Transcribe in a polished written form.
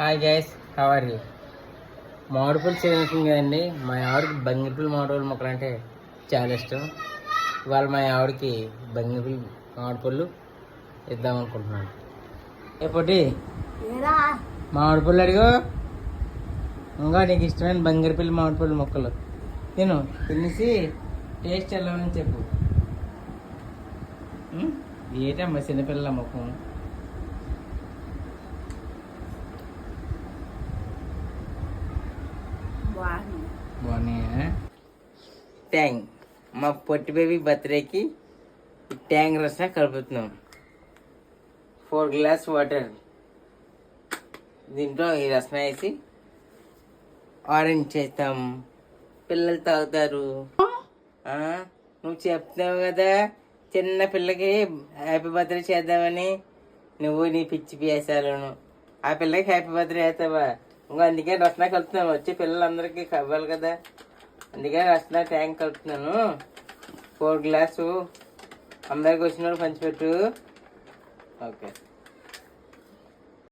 Hi guys, how are you? మామిడిపళ్ళు చేస్తుంది కదండి. మా ఆవిడకి బంగిపల్లి మామిడిపళ్ళు మొక్కలు అంటే చాలా ఇష్టం. ఇవాళ మా ఆవిడకి బంగిపల్లి మామిడిపళ్ళు ఇద్దాం అనుకుంటున్నాను. ఎప్పటి మామిడిపళ్ళు అడిగో, ఇంకా నీకు ఇష్టమైన బంగిరిపల్లి మామిడిపళ్ళు మొక్కలు తినేసి టేస్ట్ ఎలా ఉందని చెప్పు. ఏంటమ్మా చిన్నపిల్లల ముఖం? బాగున్నాయా? ట్యాంగ్ మా పొట్టి బేబీ బర్త్డేకి ట్యాంగ్ రసం కలుపుతున్నాం. 4 గ్లాస్ వాటర్ దీంట్లో ఈ రసం వేసి ఆరెంజ్ చేస్తాం. పిల్లలు తాగుతారు. నువ్వు చెప్తావు కదా చిన్న పిల్లకి హ్యాపీ బర్త్డే చేద్దామని. నువ్వు నీ పిచ్చి పేసాలను ఆ పిల్లకి హ్యాపీ బర్త్డే అవుతావా? ఇంకా అందుకే రసన కలుపుతున్నాను. వచ్చే పిల్లలందరికీ కావాలి కదా, అందుకే రసన ట్యాంక్ కలుపుతున్నాను. 4 గ్లాసు అందరికి వచ్చిన పంచిపెట్టు. ఓకే.